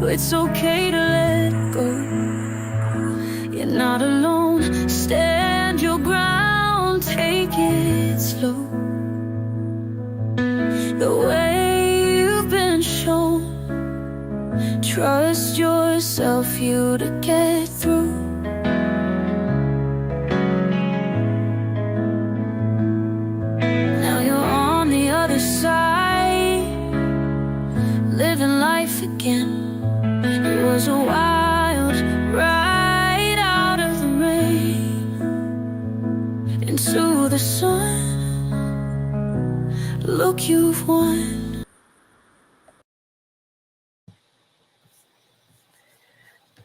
it's okay to let go. You're not alone. Stand your ground, take it slow. The way you've been shown, trust yourself, you to get through. Now you're on the other side, living life again. It was a wild ride out of the rain into the sun. Look, you've won.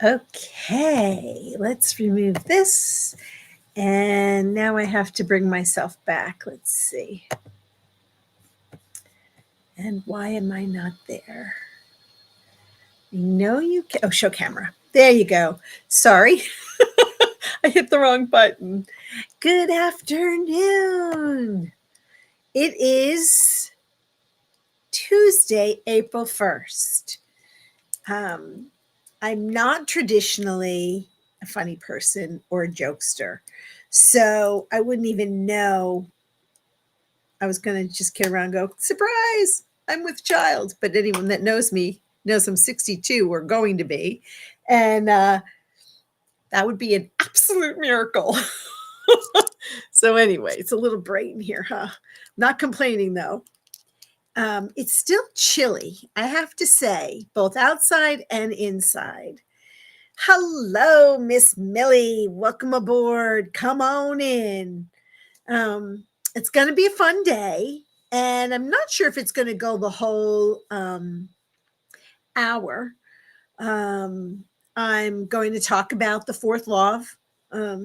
Okay, let's remove this. And now I have to bring myself back. Let's see. And why am I not there? You can. Oh, show camera. There you go. Sorry. I hit the wrong button. Good afternoon. It is Tuesday, April 1st. I'm not traditionally a funny person or a jokester, so I wouldn't even know. I was going to just kid around and go, surprise, I'm with child. But anyone that knows me knows I'm 62 or going to be. And that would be an absolute miracle. So anyway, it's a little bright in here, huh? Not complaining though. It's still chilly, I have to say, both outside and inside. Hello, Miss Millie. Welcome aboard. Come on in. It's going to be a fun day, and I'm not sure if it's going to go the whole hour. I'm going to talk about the fourth law of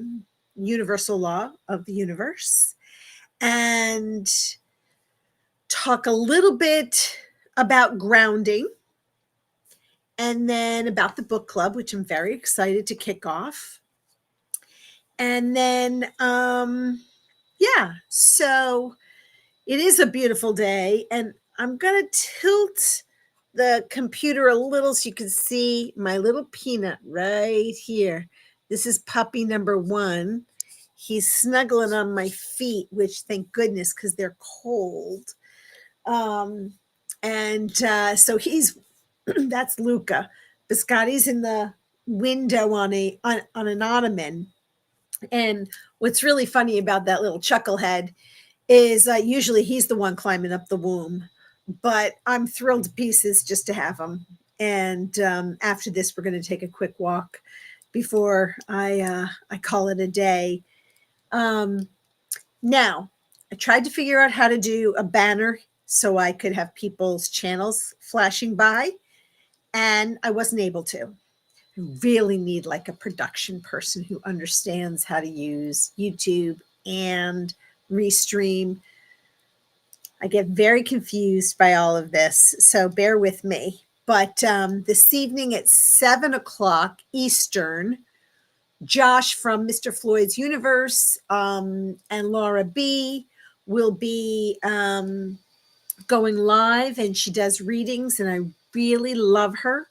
universal law of the universe, and talk a little bit about grounding, and then about the book club, which I'm very excited to kick off. And then, so it is a beautiful day, and I'm going to tilt the computer a little so you can see my little peanut right here. This is puppy number 1. He's snuggling on my feet, which thank goodness, because they're cold. So he's that's Luca. Biscotti's in the window on an ottoman. And what's really funny about that little chucklehead is usually he's the one climbing up the womb, but I'm thrilled to pieces just to have him. And after this, we're going to take a quick walk before I call it a day. Now, I tried to figure out how to do a banner so I could have people's channels flashing by, and I wasn't able to. I really need like a production person who understands how to use YouTube and Restream. I get very confused by all of this, so bear with me. But this evening at 7 o'clock Eastern, Josh from Mr. Floyd's Universe and Laura B will be going live, and she does readings, and I really love her.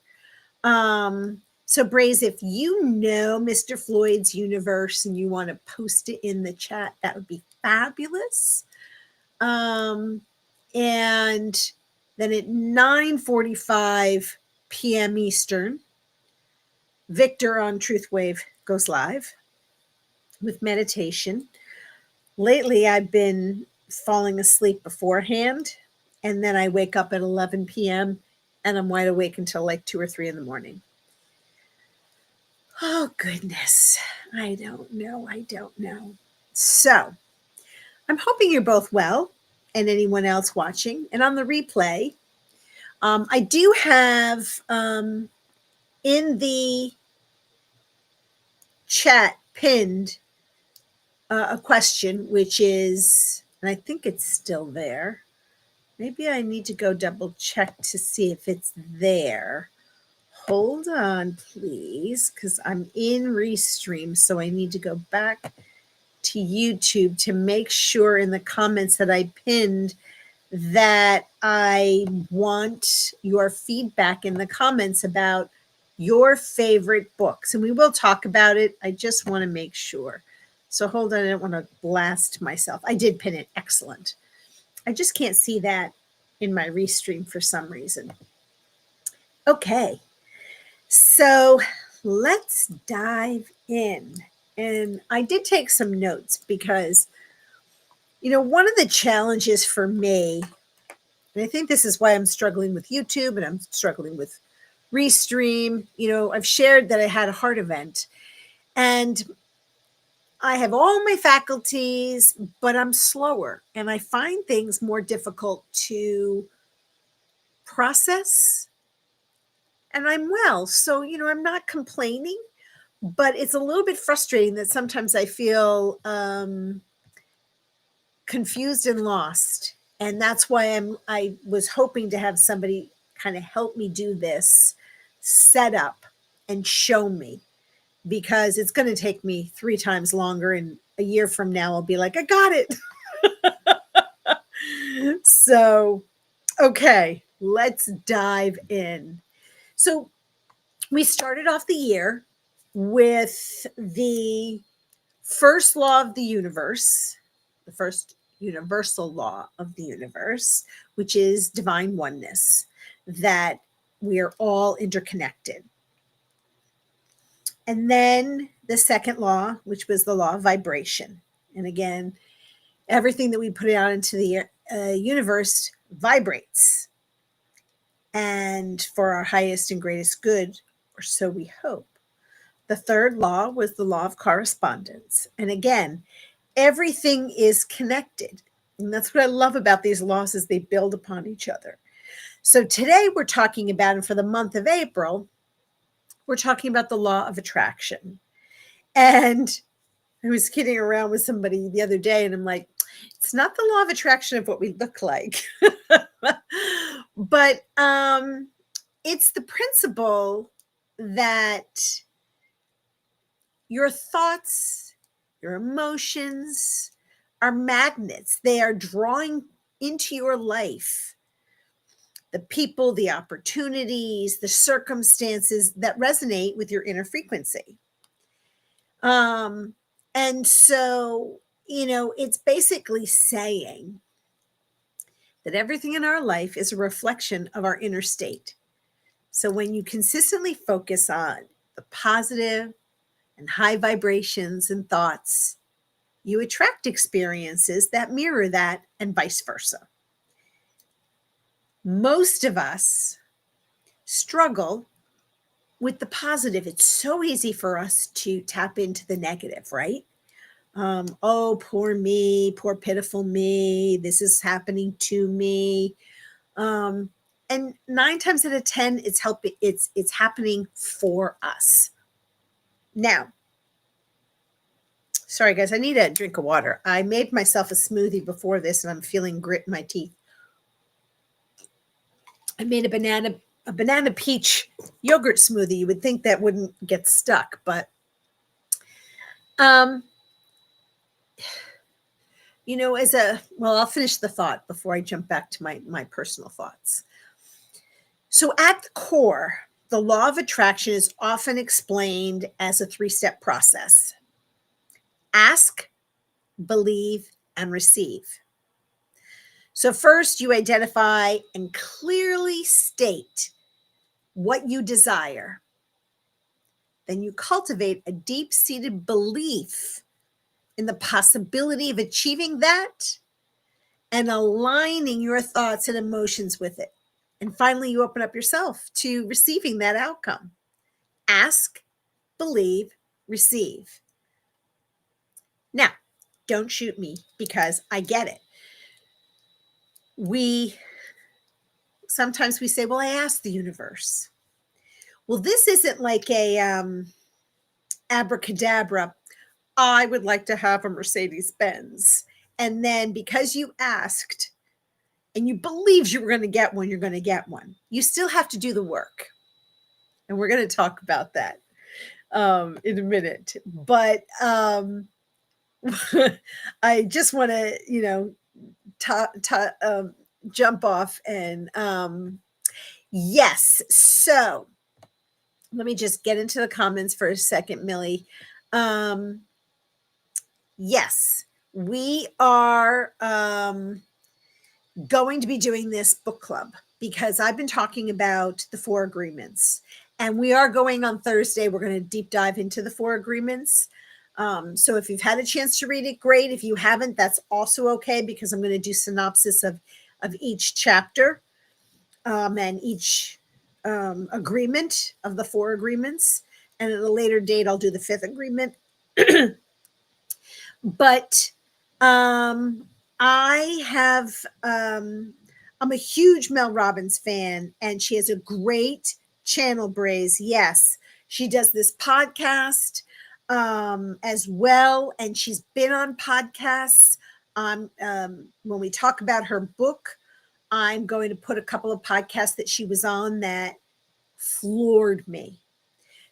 So Braze, if you know Mr. Floyd's Universe and you want to post it in the chat, that would be fabulous. And then at 9:45 p.m. Eastern, Victor on Truth Wave goes live with meditation. Lately, I've been falling asleep beforehand, and then I wake up at 11 p.m. and I'm wide awake until like 2 or 3 in the morning. Oh, goodness. I don't know. So I'm hoping you're both well, and anyone else watching. And on the replay, I do have in the chat pinned a question, which is, and I think it's still there. Maybe I need to go double check to see if it's there. Hold on, please, because I'm in Restream, so I need to go back to YouTube to make sure in the comments that I pinned that I want your feedback in the comments about your favorite books. And we will talk about it. I just want to make sure. So hold on. I don't want to blast myself. I did pin it. Excellent. I just can't see that in my restream for some reason. Okay. So let's dive in. And I did take some notes because, one of the challenges for me, and I think this is why I'm struggling with YouTube and I'm struggling with Restream. I've shared that I had a heart event and I have all my faculties, but I'm slower and I find things more difficult to process. And I'm well. So, I'm not complaining, but it's a little bit frustrating that sometimes I feel confused and lost. And that's why I was hoping to have somebody kind of help me do this setup and show me, because it's going to take me 3 times longer. And a year from now, I'll be like, I got it. So, okay, let's dive in. So we started off the year with the first law of the universe, the first universal law of the universe, which is divine oneness, that we are all interconnected. And then the second law, which was the law of vibration. And again, everything that we put out into the universe vibrates. And for our highest and greatest good, or so we hope. The third law was the law of correspondence. And again, everything is connected. And that's what I love about these laws, is they build upon each other. So today we're talking about, and for the month of April, we're talking about the law of attraction. And I was kidding around with somebody the other day, and I'm like, it's not the law of attraction of what we look like, but it's the principle that your thoughts, your emotions are magnets. They are drawing into your life the people, the opportunities, the circumstances that resonate with your inner frequency. And so, it's basically saying that everything in our life is a reflection of our inner state. So when you consistently focus on the positive and high vibrations and thoughts, you attract experiences that mirror that, and vice versa. Most of us struggle with the positive. It's so easy for us to tap into the negative, right? Oh, poor me, poor pitiful me, this is happening to me. And 9 times out of 10, it's happening for us. Now, sorry guys, I need a drink of water. I made myself a smoothie before this and I'm feeling grit in my teeth. I made a banana peach yogurt smoothie. You would think that wouldn't get stuck, but I'll finish the thought before I jump back to my personal thoughts. So at the core, the law of attraction is often explained as a 3-step process. Ask, believe, and receive. So first, you identify and clearly state what you desire. Then you cultivate a deep-seated belief in the possibility of achieving that and aligning your thoughts and emotions with it. And finally, you open up yourself to receiving that outcome. Ask, believe, receive. Now, don't shoot me because I get it. Sometimes we say, well, I asked the universe. Well, this isn't like a abracadabra. I would like to have a Mercedes Benz. And then because you asked and you believed you were going to get one, you're going to get one. You still have to do the work. And we're going to talk about that in a minute. But I just want to, jump off and yes. So Let me just get into the comments for a second, Millie. Yes, we are going to be doing this book club because I've been talking about the 4 agreements, and we are going on Thursday. We're going to deep dive into the 4 agreements. So if you've had a chance to read it, great. If you haven't, that's also okay, because I'm going to do synopsis of each chapter and each agreement of the 4 agreements. And at a later date, I'll do the 5th agreement. But I have, I'm a huge Mel Robbins fan, and she has a great channel, Braze. Yes, she does this podcast as well, and she's been on podcasts. When we talk about her book, I'm going to put a couple of podcasts that she was on that floored me.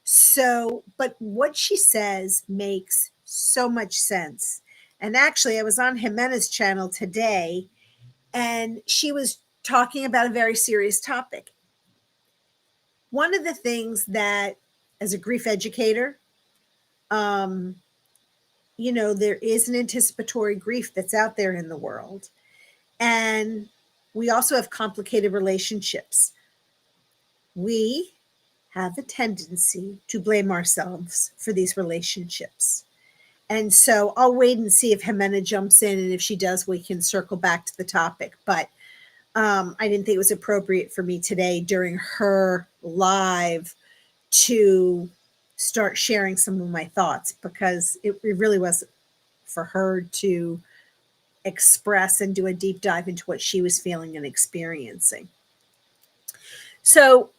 So, but what she says makes so much sense. And actually, I was on Jimena's channel today, and she was talking about a very serious topic. One of the things that, as a grief educator, there is an anticipatory grief that's out there in the world. And we also have complicated relationships. We have a tendency to blame ourselves for these relationships. And so I'll wait and see if Jimena jumps in, and if she does, we can circle back to the topic. But I didn't think it was appropriate for me today during her live to start sharing some of my thoughts, because it really was for her to express and do a deep dive into what she was feeling and experiencing. So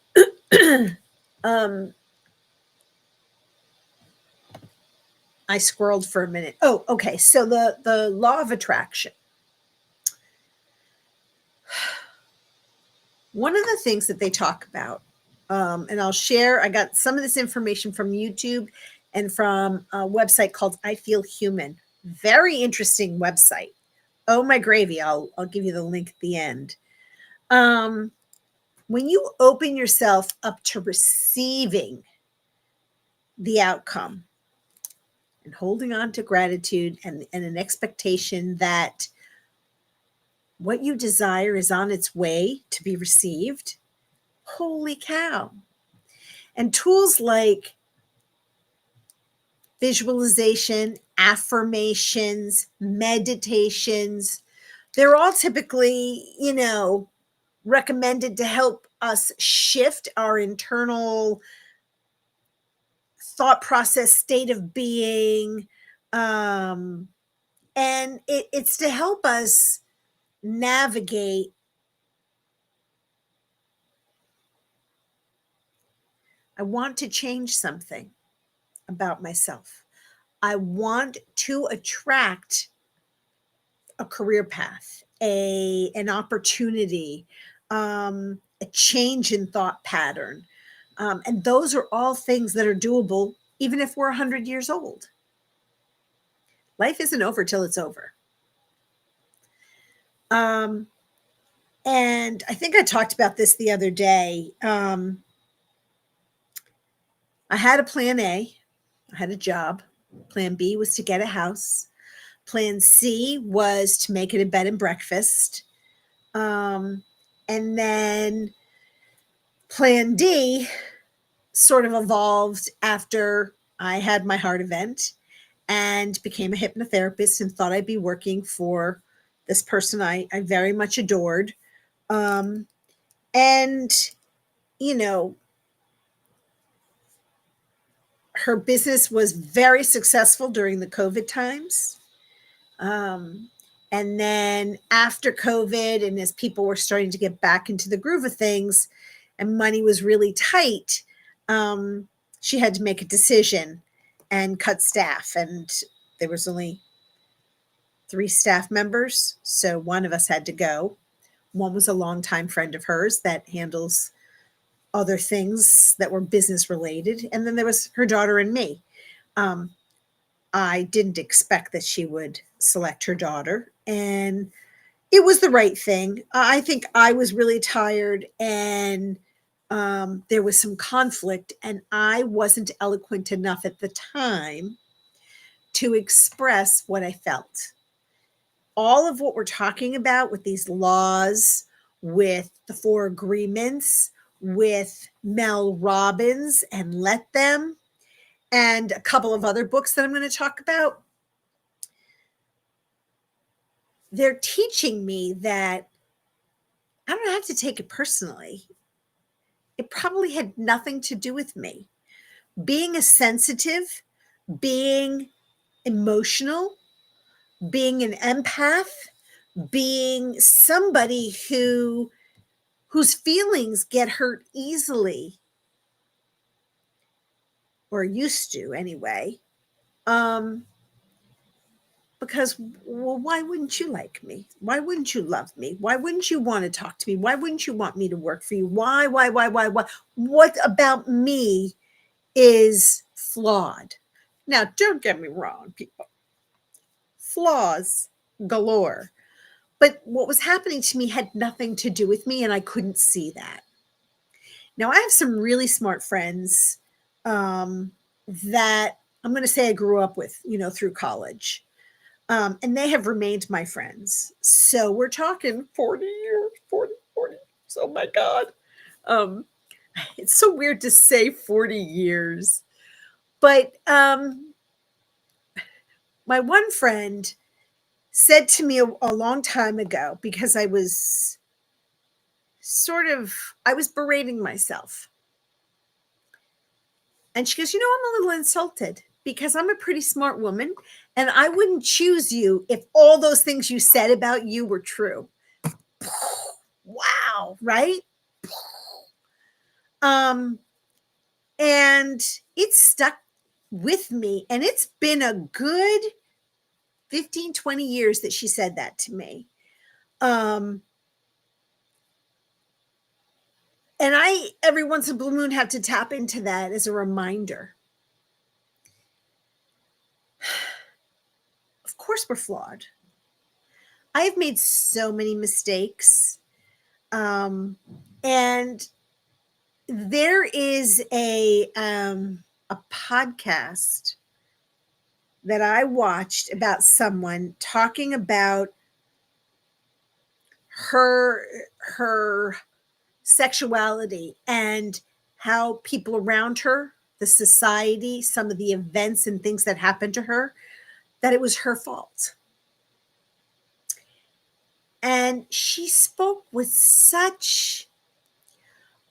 I squirreled for a minute. Oh, okay. So the law of attraction. One of the things that they talk about, and I'll share, I got some of this information from YouTube and from a website called I Feel Human. Very interesting website. Oh, my gravy. I'll give you the link at the end. When you open yourself up to receiving the outcome and holding on to gratitude and an expectation that what you desire is on its way to be received, holy cow. And tools like visualization, affirmations, meditations, they're all typically, recommended to help us shift our internal thought process, state of being. And it's to help us navigate I want to change something about myself. I want to attract a career path, an opportunity, a change in thought pattern. And those are all things that are doable, even if we're 100 years old. Life isn't over till it's over. And I think I talked about this the other day. I had a plan A. I had a job. Plan B was to get a house. Plan C was to make it a bed and breakfast. And then plan D sort of evolved after I had my heart event and became a hypnotherapist and thought I'd be working for this person I very much adored. And, her business was very successful during the COVID times. And then after COVID, and as people were starting to get back into the groove of things and money was really tight, she had to make a decision and cut staff. And there was only 3 staff members. So one of us had to go. One was a longtime friend of hers that handles other things that were business related. And then there was her daughter and me. I didn't expect that she would select her daughter, and it was the right thing. I think I was really tired, and there was some conflict, and I wasn't eloquent enough at the time to express what I felt. All of what we're talking about with these laws, with the 4 agreements, with Mel Robbins and Let Them, and a couple of other books that I'm going to talk about, they're teaching me that I don't have to take it personally. It probably had nothing to do with me. Being a sensitive, being emotional, being an empath, being somebody whose feelings get hurt easily, or used to anyway. Because, well, why wouldn't you like me? Why wouldn't you love me? Why wouldn't you want to talk to me? Why wouldn't you want me to work for you? Why? What about me is flawed? Now, don't get me wrong, people. Flaws galore. But what was happening to me had nothing to do with me, and I couldn't see that. Now, I have some really smart friends that I'm going to say I grew up with, through college. And they have remained my friends. So we're talking 40 years, 40. Oh my God. It's so weird to say 40 years. But my one friend said to me a long time ago, because I was berating myself. And she goes, I'm a little insulted because I'm a pretty smart woman and I wouldn't choose you if all those things you said about you were true. Wow, right? And it stuck with me, and it's been a good 15, 20 years that she said that to me. And I, every once in a blue moon, have to tap into that as a reminder. Of course we're flawed. I have made so many mistakes. And there is a podcast that I watched about someone talking about her sexuality and how people around her, the society, some of the events and things that happened to her, that it was her fault. And she spoke with such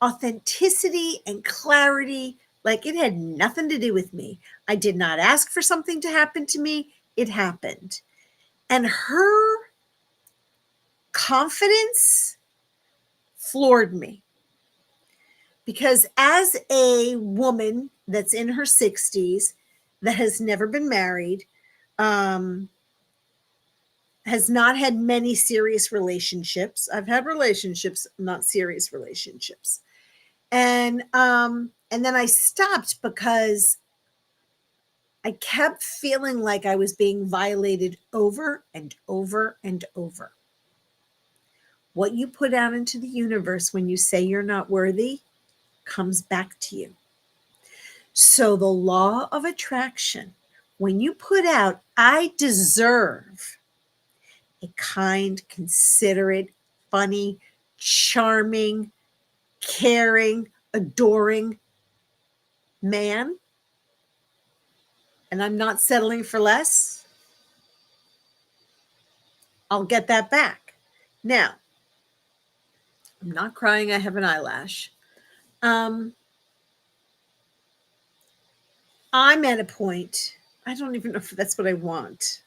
authenticity and clarity, like it had nothing to do with me. I did not ask for something to happen to me. It happened. And her confidence floored me. Because as a woman that's in her 60s, that has never been married, has not had many serious relationships. I've had relationships, not serious relationships. And then I stopped because I kept feeling like I was being violated over and over and over. What you put out into the universe when you say you're not worthy comes back to you. So the law of attraction, when you put out, I deserve a kind, considerate, funny, charming, caring, adoring man, and I'm not settling for less, I'll get that back. Now, I'm not crying, I have an eyelash. I'm at a point, I don't even know if that's what I want.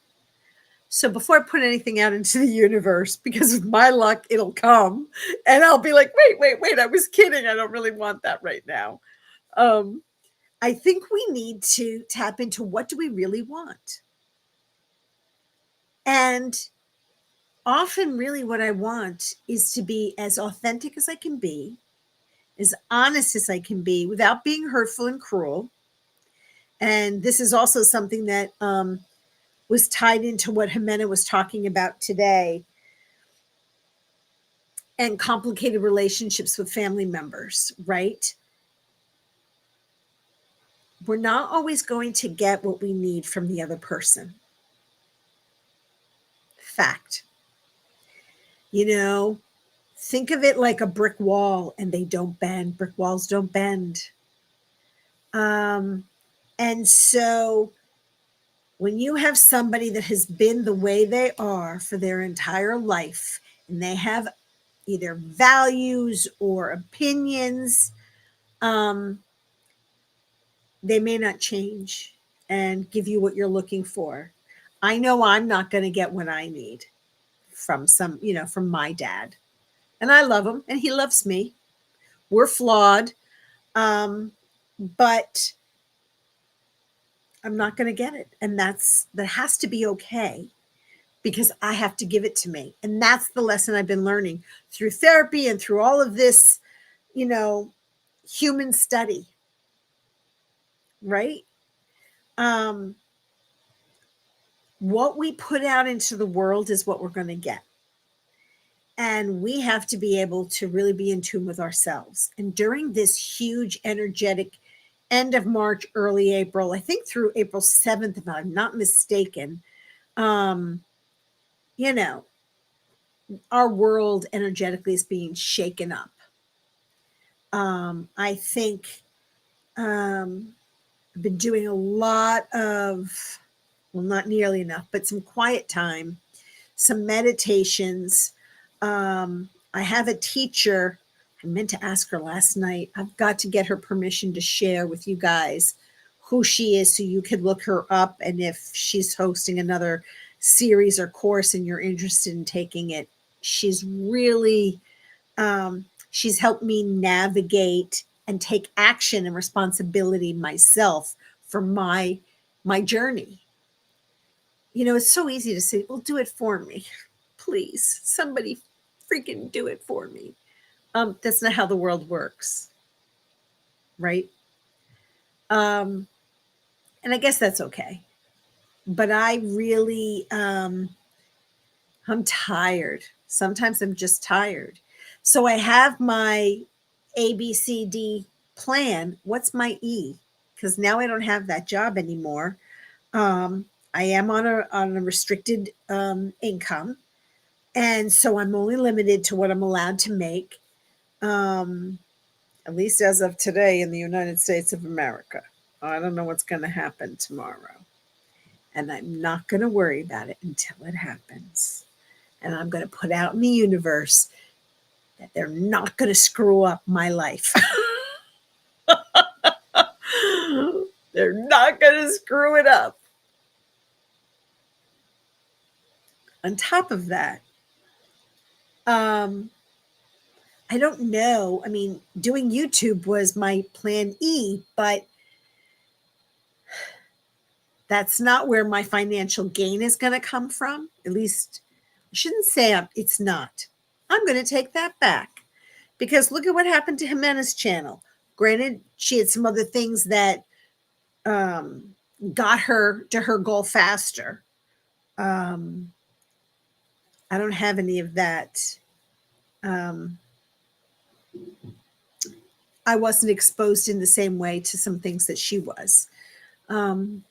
So before I put anything out into the universe, because with my luck, it'll come. And I'll be like, wait, I was kidding. I don't really want that right now. I think we need to tap into what do we really want? And often really what I want is to be as authentic as I can be, as honest as I can be without being hurtful and cruel. And this is also something that was tied into what Jimena was talking about today. and complicated relationships with family members, right? We're not always going to get what we need from the other person. Fact. You know, think of it like a brick wall and they don't bend. Brick walls don't bend. And so when you have somebody that has been the way they are for their entire life and they have either values or opinions, they may not change and give you what you're looking for. I know I'm not going to get what I need from from my dad. And I love him and he loves me. We're flawed. But I'm not going to get it. And that has to be okay because I have to give it to me. And that's the lesson I've been learning through therapy and through all of this, human study. Right? What we put out into the world is what we're going to get. And we have to be able to really be in tune with ourselves. And during this huge energetic end of March, early April, I think through April 7th, if I'm not mistaken, our world energetically is being shaken up. I think I've been doing a lot of, well, not nearly enough, but some quiet time, some meditations. I have a teacher. I meant to ask her last night. I've got to get her permission to share with you guys who she is so you could look her up. And if she's hosting another series or course and you're interested in taking it, she's really, she's helped me navigate and take action and responsibility myself for my journey. It's so easy to say, well, do it for me. Please, somebody freaking do it for me. That's not how the world works. Right? And I guess that's okay. But I really, I'm tired. Sometimes I'm just tired. So I have my ABCD plan. What's my E? Because now I don't have that job anymore. I am on a restricted income. And so I'm only limited to what I'm allowed to make, at least as of today in the United States of America. I don't know what's going to happen tomorrow. And I'm not going to worry about it until it happens. And I'm going to put out in the universe that they're not going to screw up my life. They're not going to screw it up. On top of that, I don't know. I mean, doing YouTube was my plan E, but that's not where my financial gain is going to come from. At least I shouldn't say it's not. I'm going to take that back because look at what happened to Jimena's channel. Granted, she had some other things that got her to her goal faster. I don't have any of that. I wasn't exposed in the same way to some things that she was. And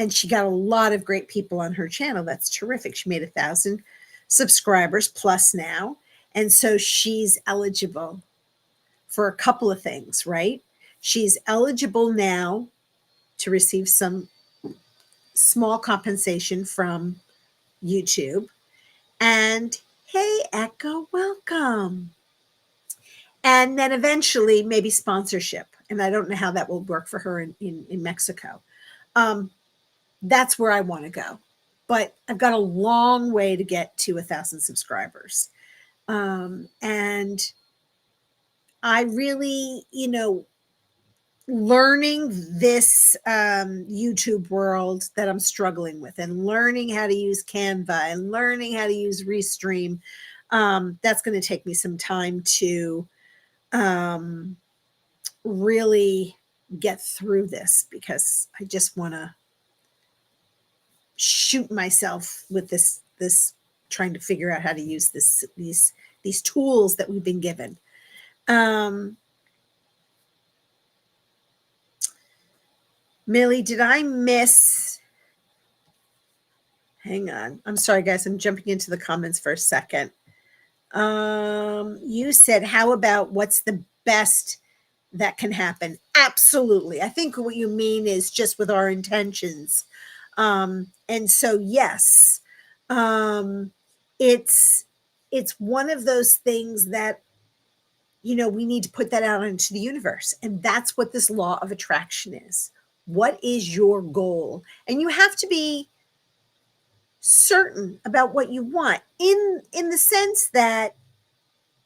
she got a lot of great people on her channel. That's terrific. She made 1,000 subscribers plus now. And so she's eligible for a couple of things, right? She's eligible now to receive some small compensation from YouTube. And hey, Echo, welcome. And then eventually maybe sponsorship. And I don't know how that will work for her in Mexico. That's where I want to go. But I've got a long way to get to 1,000 subscribers. And I really, learning this YouTube world that I'm struggling with and learning how to use Canva and learning how to use Restream, that's going to take me some time to really get through this because I just want to shoot myself with this trying to figure out how to use these tools that we've been given. Millie, did I miss? Hang on. I'm sorry, guys. I'm jumping into the comments for a second. You said, how about what's the best that can happen? Absolutely. I think what you mean is just with our intentions. And so, yes, it's one of those things that, we need to put that out into the universe. And that's what this law of attraction is. What is your goal? And you have to be certain about what you want in the sense that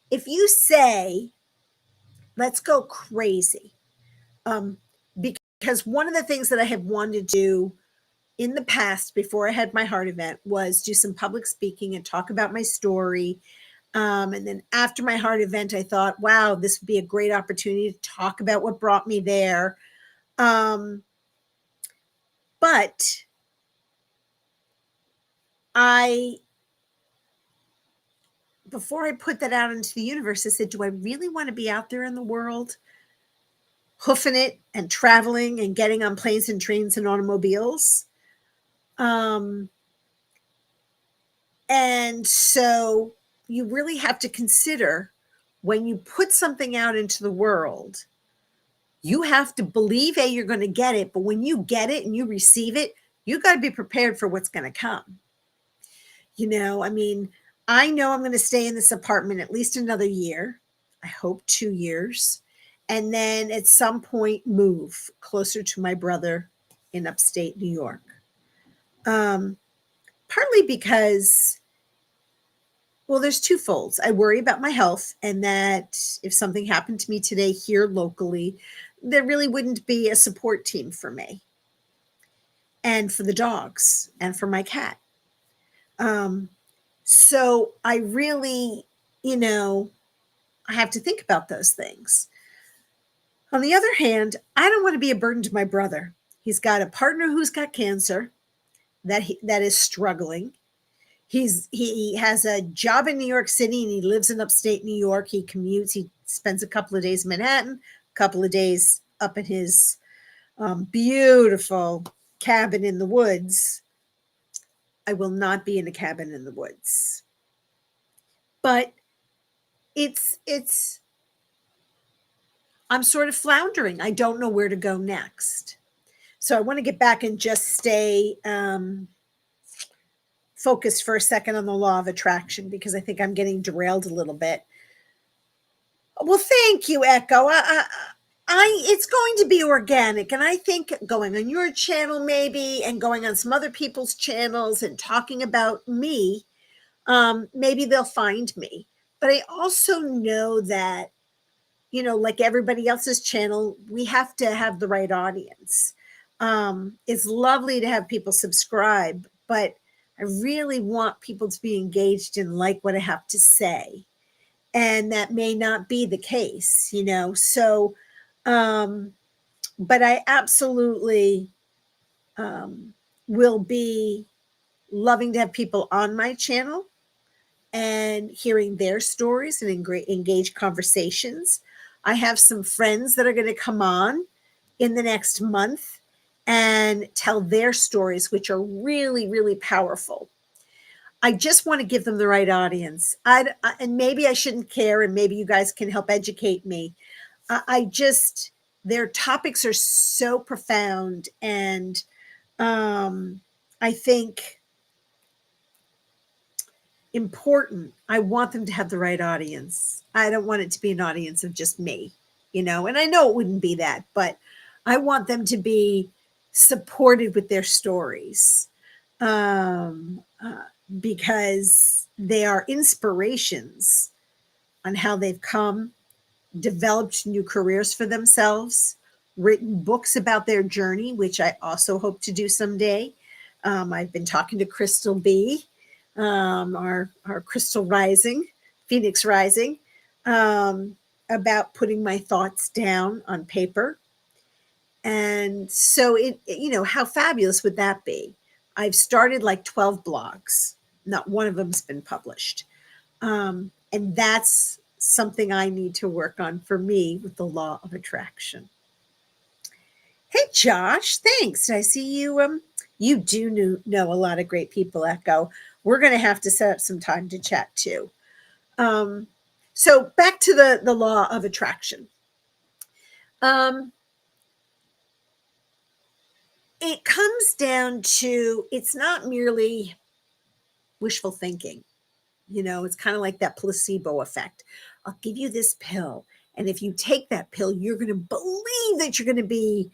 if you say, let's go crazy, because one of the things that I have wanted to do in the past before I had my heart event was do some public speaking and talk about my story. And then after my heart event, I thought, wow, this would be a great opportunity to talk about what brought me there. But before I put that out into the universe, I said, do I really want to be out there in the world, hoofing it and traveling and getting on planes and trains and automobiles? And so you really have to consider when you put something out into the world, you have to believe, you're going to get it. But when you get it and you receive it, you got to be prepared for what's going to come. I mean, I know I'm going to stay in this apartment at least another year. I hope 2 years. And then at some point move closer to my brother in upstate New York. Partly because, well, there's two folds. I worry about my health, and that if something happened to me today here locally, there really wouldn't be a support team for me and for the dogs and for my cat. So I really, I have to think about those things. On the other hand, I don't want to be a burden to my brother. He's got a partner who's got cancer that is struggling. He has a job in New York City and he lives in upstate New York. He commutes. He spends a couple of days in Manhattan, a couple of days up in his beautiful cabin in the woods. I will not be in a cabin in the woods. But I'm sort of floundering. I don't know where to go next. So I want to get back and just stay focused for a second on the law of attraction, because I think I'm getting derailed a little bit. Well, thank you, Echo. It's going to be organic. And I think going on your channel maybe and going on some other people's channels and talking about me, maybe they'll find me. But I also know that, like everybody else's channel, we have to have the right audience. It's lovely to have people subscribe, but I really want people to be engaged and like what I have to say. And that may not be the case, So, but I absolutely will be loving to have people on my channel and hearing their stories and engage conversations. I have some friends that are going to come on in the next month and tell their stories, which are really, really powerful. I just want to give them the right audience. And maybe I shouldn't care, and maybe you guys can help educate me. Their topics are so profound, and I think important. I want them to have the right audience. I don't want it to be an audience of just me, and I know it wouldn't be that, but I want them to be supported with their stories, because they are inspirations on how they've come, developed new careers for themselves, written books about their journey, which I also hope to do someday. I've been talking to Crystal B, our Crystal Rising, Phoenix Rising, about putting my thoughts down on paper. And so how fabulous would that be? I've started like 12 blogs. Not one of them's been published. And that's something I need to work on for me with the law of attraction. Hey, Josh, thanks. I see you. You do know a lot of great people, Echo. We're going to have to set up some time to chat too. So back to the law of attraction. It comes down to, it's not merely wishful thinking. You know, it's kind of like that placebo effect. I'll give you this pill. And if you take that pill, you're going to believe that you're going to be,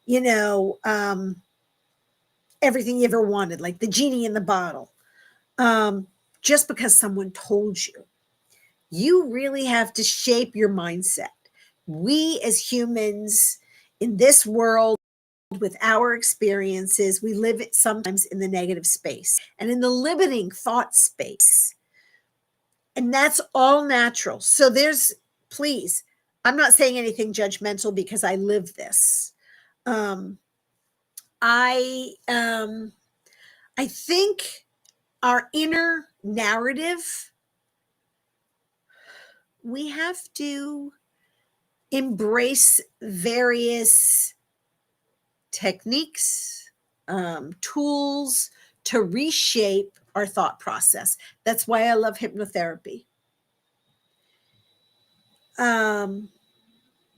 you know, everything you ever wanted, like the genie in the bottle. Just because someone told you. You really have to shape your mindset. We as humans in this world, with our experiences, we live it sometimes in the negative space and in the limiting thought space. And that's all natural. So please, I'm not saying anything judgmental because I live this. I think our inner narrative, we have to embrace various techniques, tools to reshape our thought process. That's why I love hypnotherapy.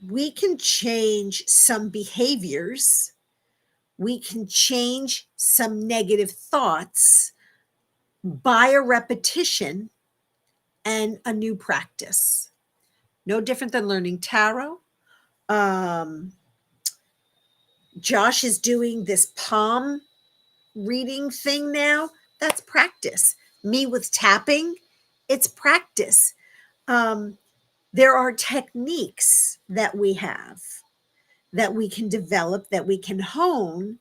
We can change some behaviors. We can change some negative thoughts by a repetition and a new practice. No different than learning tarot. Josh is doing this palm reading thing now. That's practice. Me with tapping, it's practice. There are techniques that we have that we can develop, that we can hone.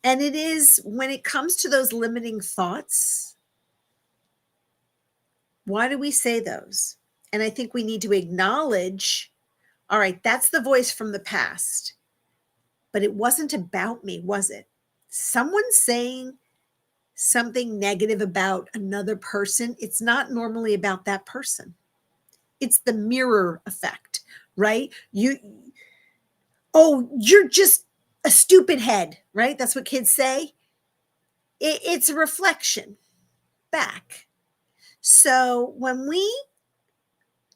And it is when it comes to those limiting thoughts, why do we say those? And I think we need to acknowledge, all right, that's the voice from the past. But it wasn't about me, was it? Someone saying something negative about another person, it's not normally about that person. It's the mirror effect, right? You're just a stupid head, right? That's what kids say. It's a reflection back. So when we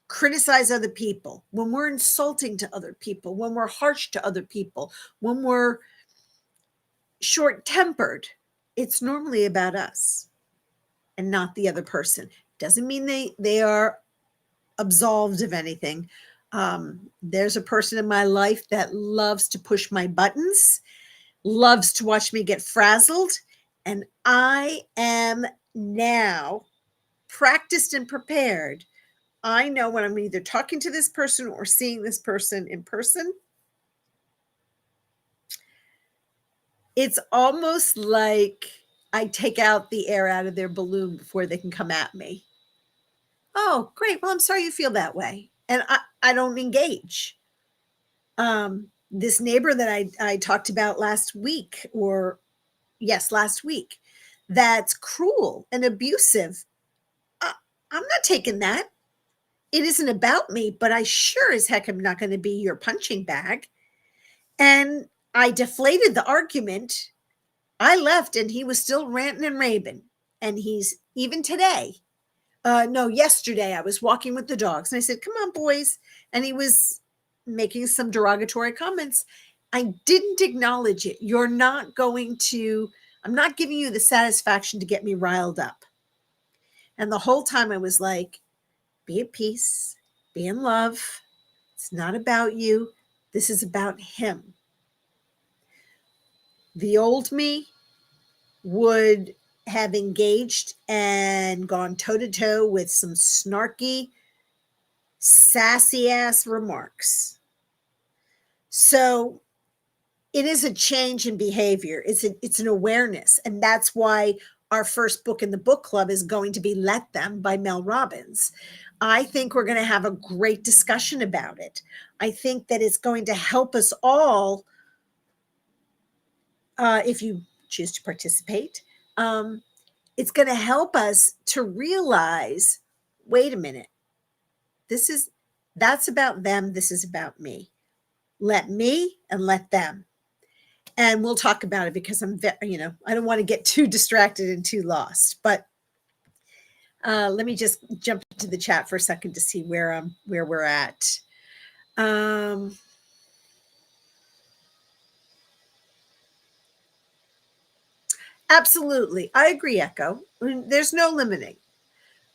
criticize other people, when we're insulting to other people, when we're harsh to other people, when we're short-tempered, it's normally about us and not the other person. Doesn't mean they are absolved of anything. There's a person in my life that loves to push my buttons, loves to watch me get frazzled, and I am now practiced and prepared. I know when I'm either talking to this person or seeing this person in person, it's almost like I take out the air out of their balloon before they can come at me. Oh, great. Well, I'm sorry you feel that way. And I don't engage. This neighbor that I talked about last week, last week, that's cruel and abusive. I'm not taking that. It isn't about me, but I sure as heck am not going to be your punching bag. And I deflated the argument. I left and he was still ranting and raving. And he's even today. Yesterday I was walking with the dogs and I said, come on, boys. And he was making some derogatory comments. I didn't acknowledge it. I'm not giving you the satisfaction to get me riled up. And the whole time I was like, be at peace, be in love. It's not about you. This is about him. The old me would have engaged and gone toe to toe with some snarky, sassy ass remarks. So it is a change in behavior. It's an awareness. And that's why our first book in the book club is going to be Let Them by Mel Robbins. I think we're going to have a great discussion about it. I think that it's going to help us all, if you choose to participate, it's going to help us to realize, wait a minute, that's about them. This is about me. Let me and let them. And we'll talk about it because I don't want to get too distracted and too lost, but let me just jump into the chat for a second to see where we're at. Absolutely. I agree, Echo. I mean, there's no limiting.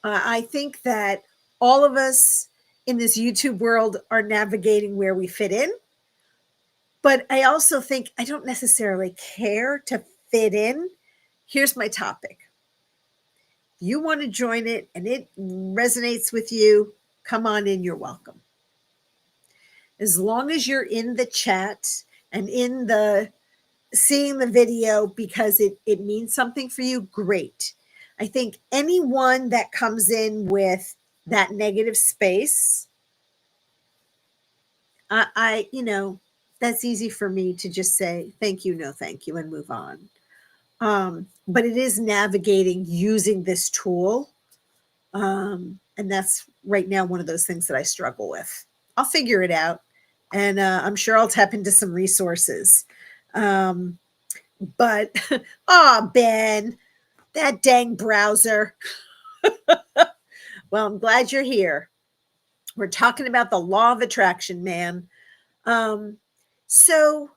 I think that all of us in this YouTube world are navigating where we fit in. But I also think I don't necessarily care to fit in. Here's my topic. If you want to join it and it resonates with you, come on in, you're welcome. As long as you're in the chat and in the seeing the video because it means something for you, great. I think anyone that comes in with that negative space, I that's easy for me to just say thank you, no thank you, and move on. But it is navigating using this tool. And that's right now one of those things that I struggle with. I'll figure it out. And I'm sure I'll tap into some resources. But, Ben, that dang browser. Well, I'm glad you're here. We're talking about the law of attraction, man. So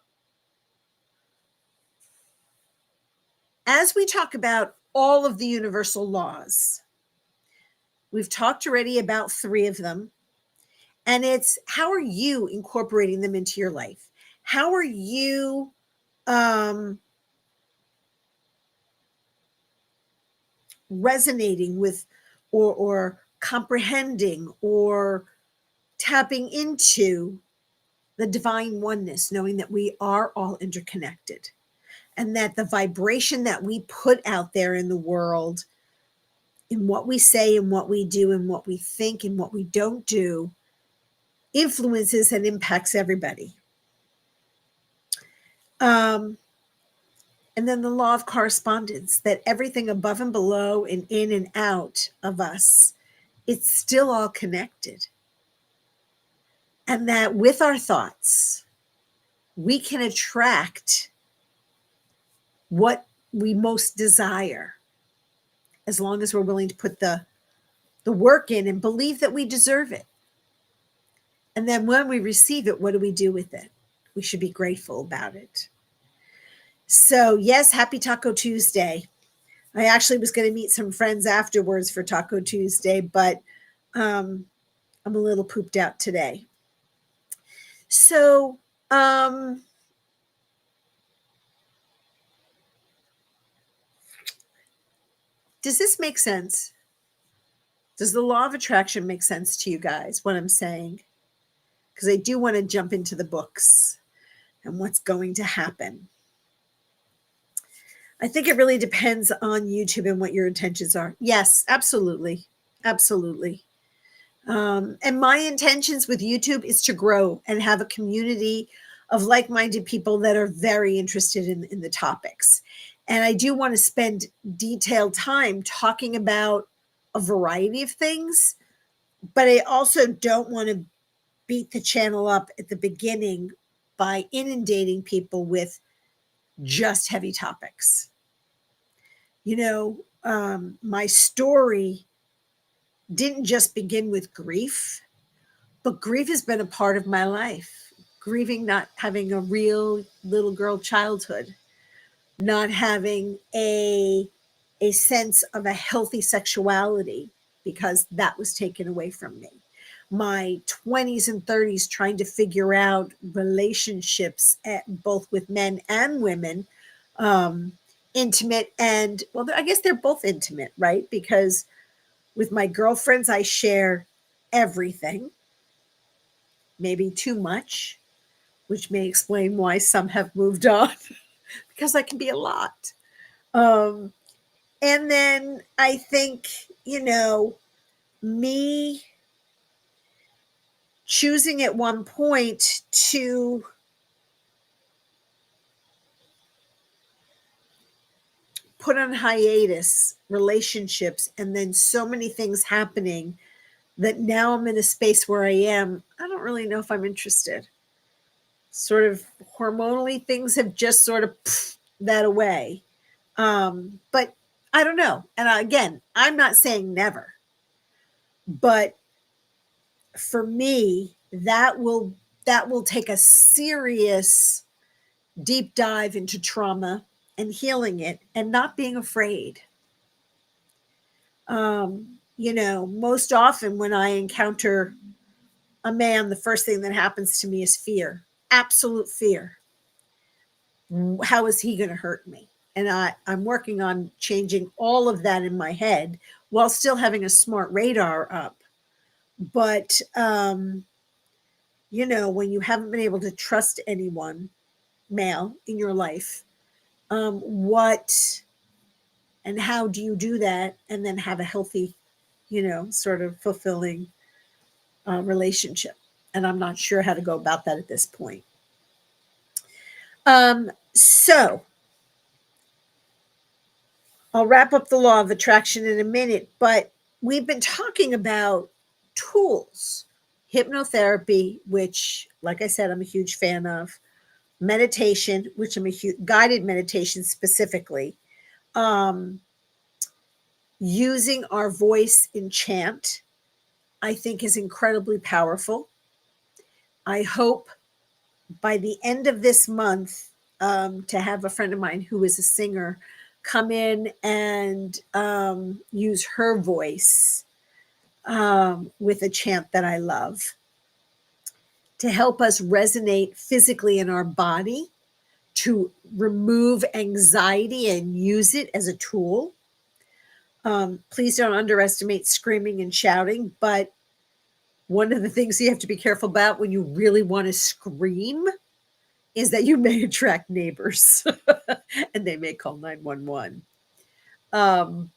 as we talk about all of the universal laws, we've talked already about 3 of them. And it's how are you incorporating them into your life? How are you resonating with or comprehending or tapping into the divine oneness, knowing that we are all interconnected and that the vibration that we put out there in the world, in what we say and what we do and what we think and what we don't do, influences and impacts everybody. And then the law of correspondence, that everything above and below and in and out of us, it's still all connected. And that with our thoughts, we can attract what we most desire, as long as we're willing to put the work in and believe that we deserve it. And then when we receive it, what do we do with it? We should be grateful about it. So yes, happy Taco Tuesday. I actually was going to meet some friends afterwards for Taco Tuesday, but I'm a little pooped out today. So does this make sense? Does the law of attraction make sense to you guys, what I'm saying? Because I do want to jump into the books and what's going to happen. I think it really depends on YouTube and what your intentions are. Yes, absolutely. Absolutely. And my intentions with YouTube is to grow and have a community of like-minded people that are very interested in the topics. And I do want to spend detailed time talking about a variety of things, but I also don't want to beat the channel up at the beginning by inundating people with just heavy topics. My story didn't just begin with grief, but grief has been a part of my life. Grieving not having a real little girl childhood, not having a sense of a healthy sexuality because that was taken away from me. My 20s and 30s trying to figure out relationships both with men and women, intimate and, well, I guess they're both intimate, right? Because with my girlfriends, I share everything, maybe too much, which may explain why some have moved on because I can be a lot. And then I think, me choosing at one point to put on hiatus relationships and then so many things happening that now I'm in a space where I am, I don't really know if I'm interested. Sort of hormonally, things have just sort of that away. But I don't know. And again, I'm not saying never, but for me, that will take a serious deep dive into trauma and healing it and not being afraid. Most often when I encounter a man, the first thing that happens to me is fear, absolute fear. How is he going to hurt me? And I'm working on changing all of that in my head while still having a smart radar up. But, when you haven't been able to trust anyone, male, in your life, what and how do you do that and then have a healthy, sort of fulfilling relationship? And I'm not sure how to go about that at this point. So I'll wrap up the law of attraction in a minute, but we've been talking about tools, hypnotherapy, which, like I said, I'm a huge fan of, meditation, which I'm a huge guided meditation specifically, using our voice in chant, I think is incredibly powerful. I hope by the end of this month to have a friend of mine who is a singer come in and use her voice with a chant that I love to help us resonate physically in our body, to remove anxiety and use it as a tool. Please don't underestimate screaming and shouting, but one of the things you have to be careful about when you really want to scream is that you may attract neighbors and they may call 911. And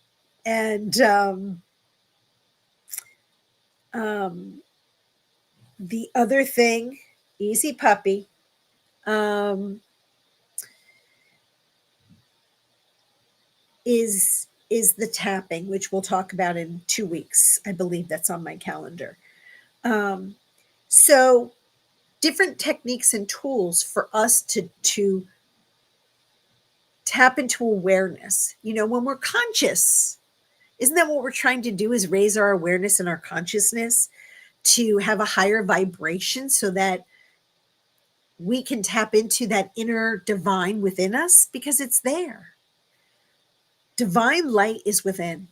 the other thing, easy puppy, is the tapping, which we'll talk about in 2 weeks. I believe that's on my calendar. So different techniques and tools for us to tap into awareness. When we're conscious, isn't that what we're trying to do, is raise our awareness and our consciousness to have a higher vibration so that we can tap into that inner divine within us, because it's there. Divine light is within.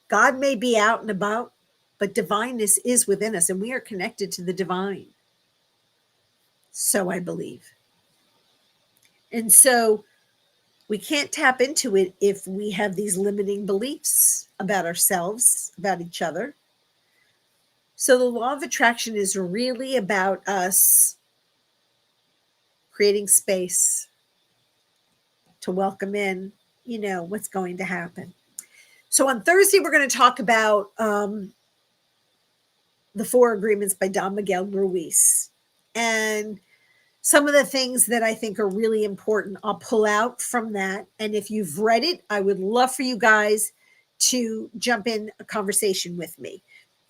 God may be out and about, but divineness is within us, and we are connected to the divine. So I believe. And so we can't tap into it if we have these limiting beliefs about ourselves, about each other. So the law of attraction is really about us creating space to welcome in, what's going to happen. So on Thursday, we're going to talk about the 4 Agreements by Don Miguel Ruiz. And some of the things that I think are really important, I'll pull out from that. And if you've read it, I would love for you guys to jump in a conversation with me.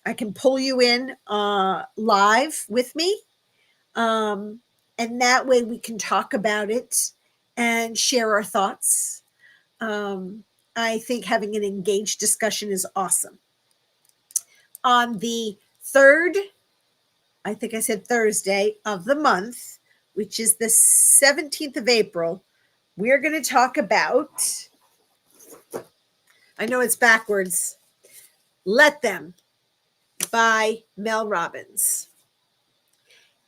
I can pull you in live with me. And that way we can talk about it and share our thoughts. I think having an engaged discussion is awesome. On the 3rd, I think I said Thursday of the month, which is the 17th of April, we're going to talk about, I know it's backwards, Let Them by Mel Robbins.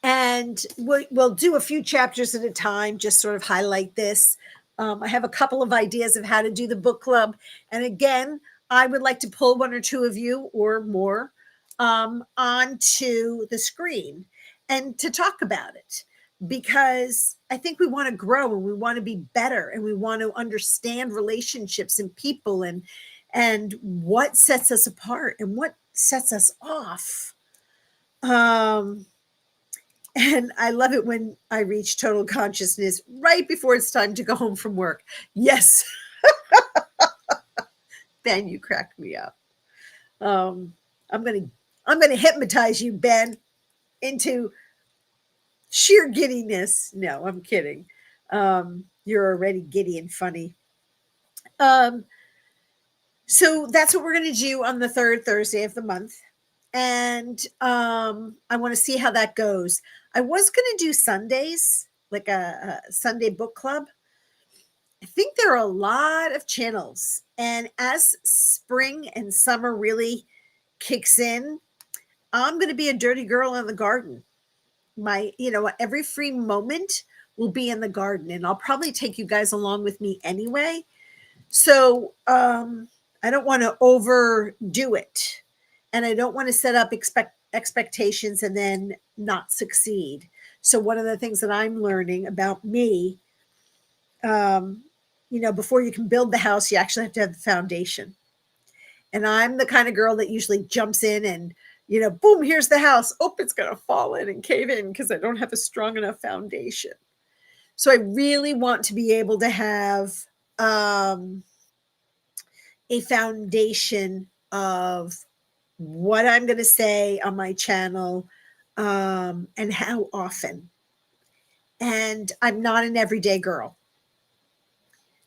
And we'll do a few chapters at a time, just sort of highlight this. I have a couple of ideas of how to do the book club. And again, I would like to pull 1 or 2 of you or more onto the screen and to talk about it, because I think we want to grow and we want to be better and we want to understand relationships and people and what sets us apart and what sets us off. And I love it when I reach total consciousness right before it's time to go home from work. Yes, Ben, you cracked me up. Um, I'm gonna I'm gonna hypnotize you, Ben, into sheer giddiness. No, I'm kidding. You're already giddy and funny. Um, so that's what we're gonna do on the third Thursday of the month. And I want to see how that goes. I was going to do Sundays, like a Sunday book club. I think there are a lot of channels, and as spring and summer really kicks in, I'm going to be a dirty girl in the garden. Every free moment will be in the garden, and I'll probably take you guys along with me anyway. So I don't want to overdo it, and I don't want to set up expectations and then not succeed. So one of the things that I'm learning about me, before you can build the house, you actually have to have the foundation. And I'm the kind of girl that usually jumps in and, boom, here's the house. Oh, it's going to fall in and cave in because I don't have a strong enough foundation. So I really want to be able to have a foundation of what I'm going to say on my channel, and how often. And I'm not an everyday girl.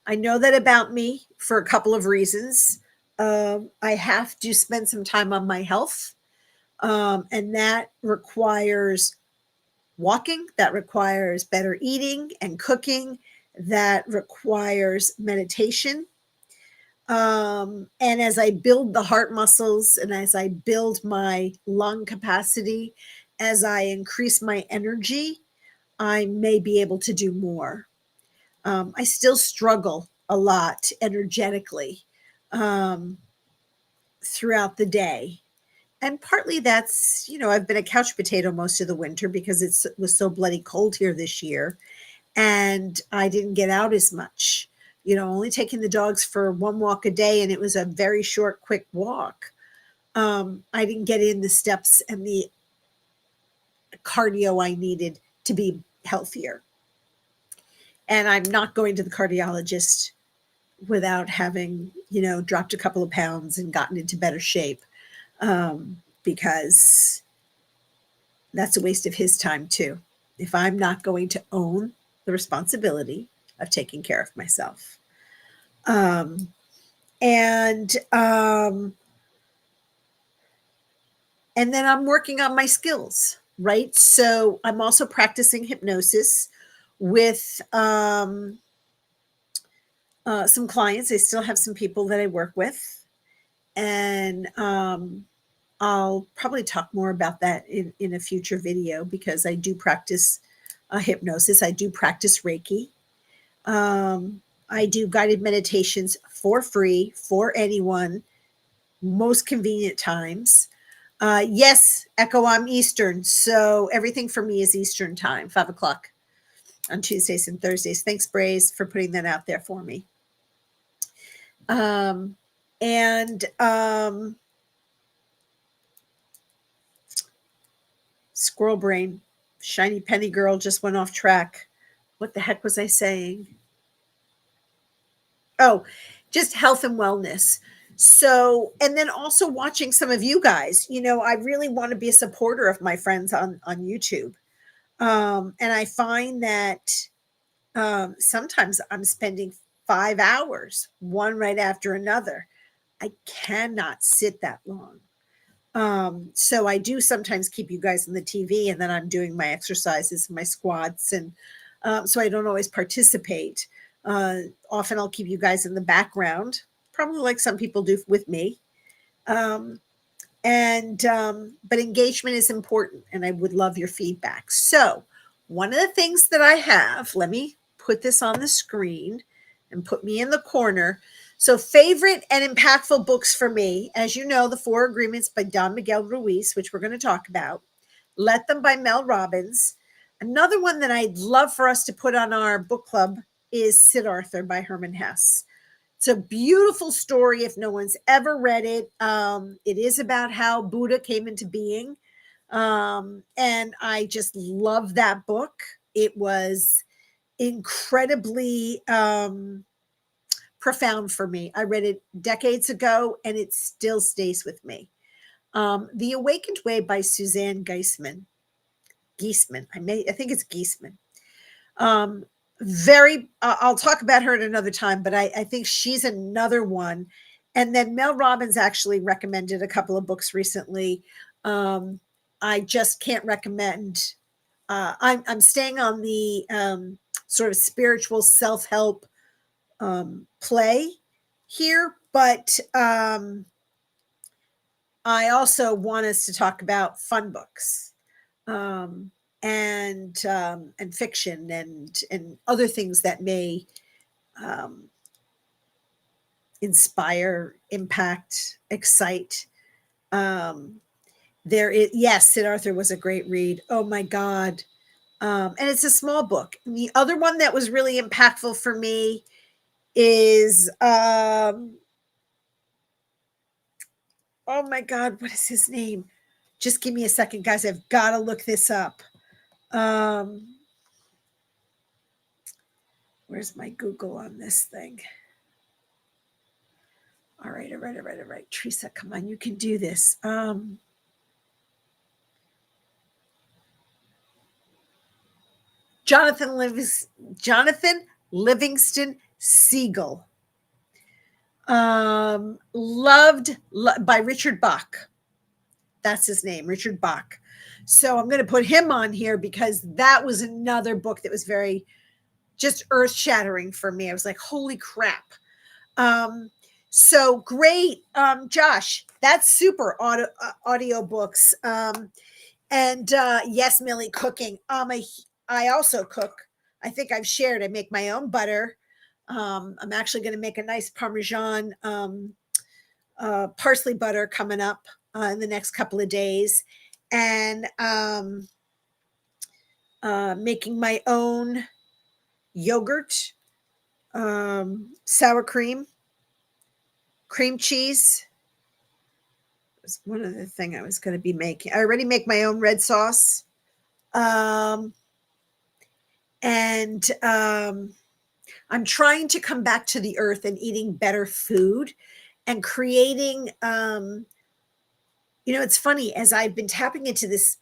I know that about me for a couple of reasons. I have to spend some time on my health, and that requires walking, that requires better eating and cooking, that requires meditation. And as I build the heart muscles and as I build my lung capacity, as I increase my energy, I may be able to do more. I still struggle a lot energetically um, throughout the day. And partly that's, I've been a couch potato most of the winter because it was so bloody cold here this year. And I didn't get out as much, only taking the dogs for one walk a day. And it was a very short, quick walk. I didn't get in the steps and the cardio I needed to be healthier. And I'm not going to the cardiologist without having, dropped a couple of pounds and gotten into better shape, because that's a waste of his time too. If I'm not going to own the responsibility of taking care of myself. And then I'm working on my skills, right? So I'm also practicing hypnosis with some clients. I still have some people that I work with, and I'll probably talk more about that in a future video because I do practice hypnosis. I do practice Reiki. I do guided meditations for free for anyone, most convenient times. Yes, Echo, I'm Eastern. So everything for me is Eastern time, 5 o'clock on Tuesdays and Thursdays. Thanks, Braze, for putting that out there for me. And squirrel brain, shiny penny girl just went off track. What the heck was I saying? Oh, just health and wellness. So, and then also watching some of you guys, I really want to be a supporter of my friends on YouTube. And I find that sometimes I'm spending 5 hours, one right after another. I cannot sit that long. So I do sometimes keep you guys on the TV, and then I'm doing my exercises, my squats, and so I don't always participate. Often I'll keep you guys in the background, probably like some people do with me. But engagement is important, and I would love your feedback. So one of the things that I have, let me put this on the screen and put me in the corner. So favorite and impactful books for me, as you know, The Four Agreements by Don Miguel Ruiz, which we're going to talk about. Let Them by Mel Robbins. Another one that I'd love for us to put on our book club is Siddhartha by Herman Hesse. It's a beautiful story if no one's ever read it. It is about how Buddha came into being. And I just love that book. It was incredibly profound for me. I read it decades ago and it still stays with me. The Awakened Way by Suzanne Geisman. Geisman. I think it's Geisman. Um, I'll talk about her at another time, but I think she's another one. And then Mel Robbins actually recommended a couple of books recently. I just can't recommend. I'm staying on the sort of spiritual self help play here, but I also want us to talk about fun books. Um, and fiction and other things that may um, inspire, impact, excite. Um, there is yes, Sid Arthur was a great read. Oh my God. And it's a small book. And the other one that was really impactful for me is oh my God, what is his name? Just give me a second, guys. I've got to look this up. Um, where's my Google on this thing? All right. Teresa, come on, you can do this. Jonathan Livingston Seagull. Loved by Richard Bach. That's his name, Richard Bach. So I'm going to put him on here because that was another book that was very just earth shattering for me. I was like, holy crap. So great. Josh, that's super audio books. And yes, Millie, cooking. I also cook. I think I've shared. I make my own butter. I'm actually going to make a nice Parmesan parsley butter coming up in the next couple of days, and making my own yogurt, sour cream cheese. Was one other thing I was going to be making. I already make my own red sauce. And I'm trying to come back to the earth and eating better food and creating, it's funny, as I've been tapping into this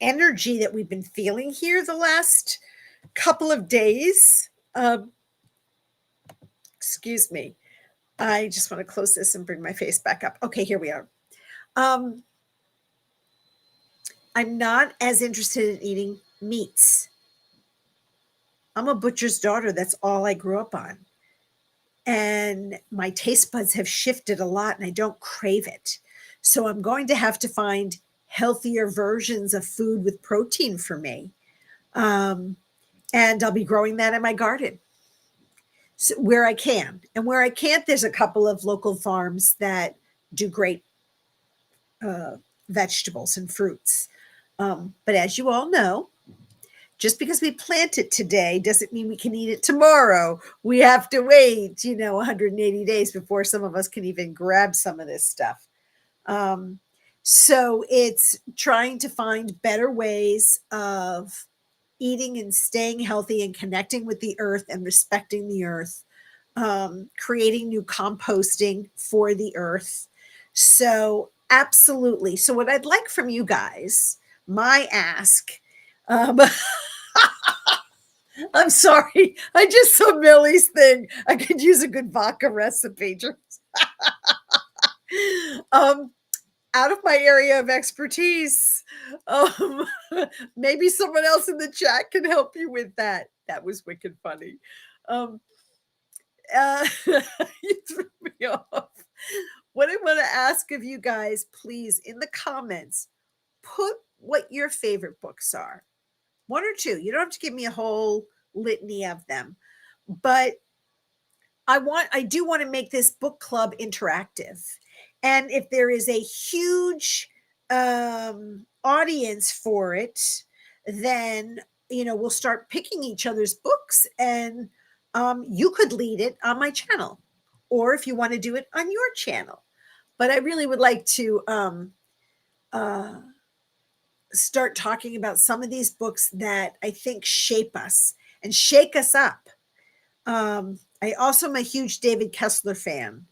energy that we've been feeling here the last couple of days. Excuse me. I just want to close this and bring my face back up. Okay, here we are. I'm not as interested in eating meats. I'm a butcher's daughter. That's all I grew up on. And my taste buds have shifted a lot and I don't crave it. So I'm going to have to find healthier versions of food with protein for me. And I'll be growing that in my garden where I can. And where I can't, there's a couple of local farms that do great vegetables and fruits. But as you all know, just because we plant it today doesn't mean we can eat it tomorrow. We have to wait, 180 days before some of us can even grab some of this stuff. So it's trying to find better ways of eating and staying healthy and connecting with the earth and respecting the earth, creating new composting for the earth. So absolutely. So what I'd like from you guys, my ask, I'm sorry. I just saw Millie's thing. I could use a good vodka recipe. Out of my area of expertise. Maybe someone else in the chat can help you with that. That was wicked funny. You threw me off. What I want to ask of you guys, please, in the comments, put what your favorite books are. One or two. You don't have to give me a whole litany of them, but I do want to make this book club interactive. And if there is a huge audience for it, then, we'll start picking each other's books and you could lead it on my channel, or if you want to do it on your channel. But I really would like to start talking about some of these books that I think shape us and shake us up. I also am a huge David Kessler fan.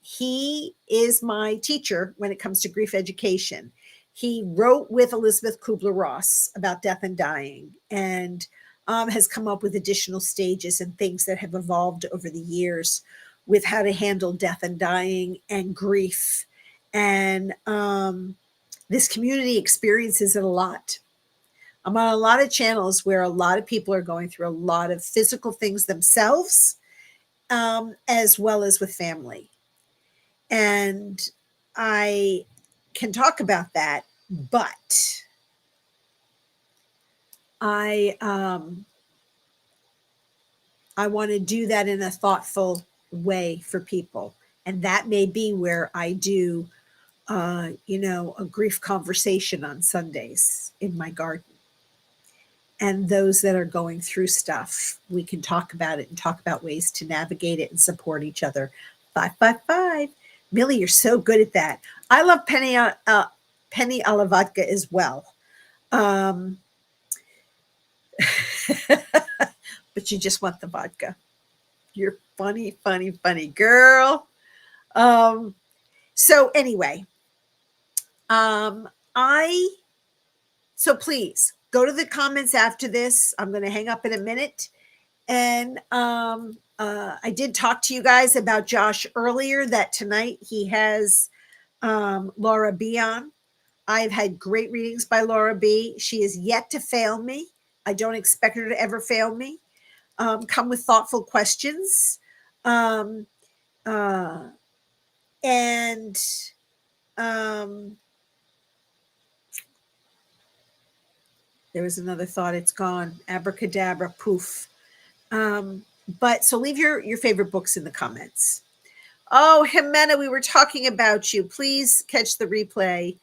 He is my teacher when it comes to grief education. He wrote with Elizabeth Kubler-Ross about death and dying, and has come up with additional stages and things that have evolved over the years with how to handle death and dying and grief. And this community experiences it a lot. I'm on a lot of channels where a lot of people are going through a lot of physical things themselves, as well as with family. And I can talk about that, but I want to do that in a thoughtful way for people. And that may be where I do, a grief conversation on Sundays in my garden. And those that are going through stuff, we can talk about it and talk about ways to navigate it and support each other. 555. Millie, you're so good at that. I love Penny a la vodka as well. But you just want the vodka. You're funny, funny, funny girl. So anyway, so please go to the comments after this. I'm going to hang up in a minute. And I did talk to you guys about Josh earlier, that tonight he has Laura B on. I've had great readings by Laura B. She is yet to fail me. I don't expect her to ever fail me. Come with thoughtful questions. There was another thought. It's gone. Abracadabra, poof. But so leave your favorite books in the comments. Oh, Jimena, we were talking about you. Please catch the replay.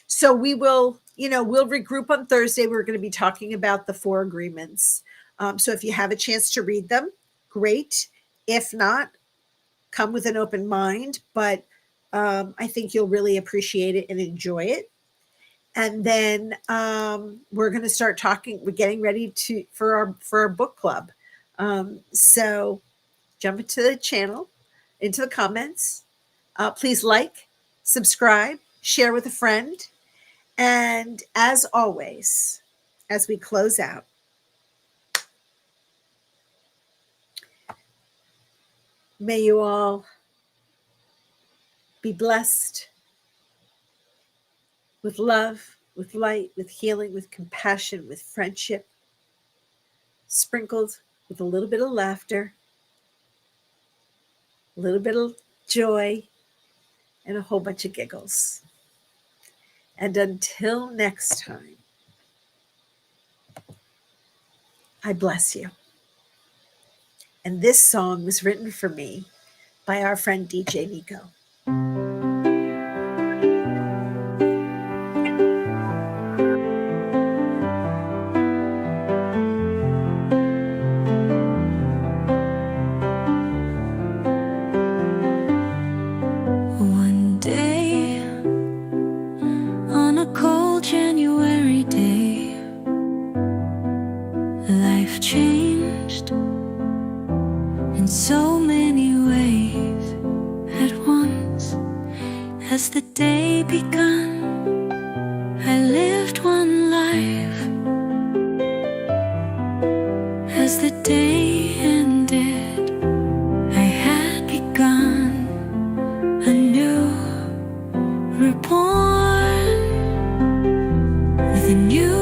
So we will, we'll regroup on Thursday. We're going to be talking about the 4 agreements. So if you have a chance to read them, great. If not, come with an open mind. But I think you'll really appreciate it and enjoy it. And then we're going to start talking. We're getting ready for our book club. So jump into the channel, into the comments. Please like, subscribe, share with a friend. And as always, as we close out, may you all be blessed with love, with light, with healing, with compassion, with friendship, sprinkled with a little bit of laughter, a little bit of joy, and a whole bunch of giggles. And until next time, I bless you. And this song was written for me by our friend DJ Nico. As the day begun, I lived one life. As the day ended, I had begun anew, reborn with a new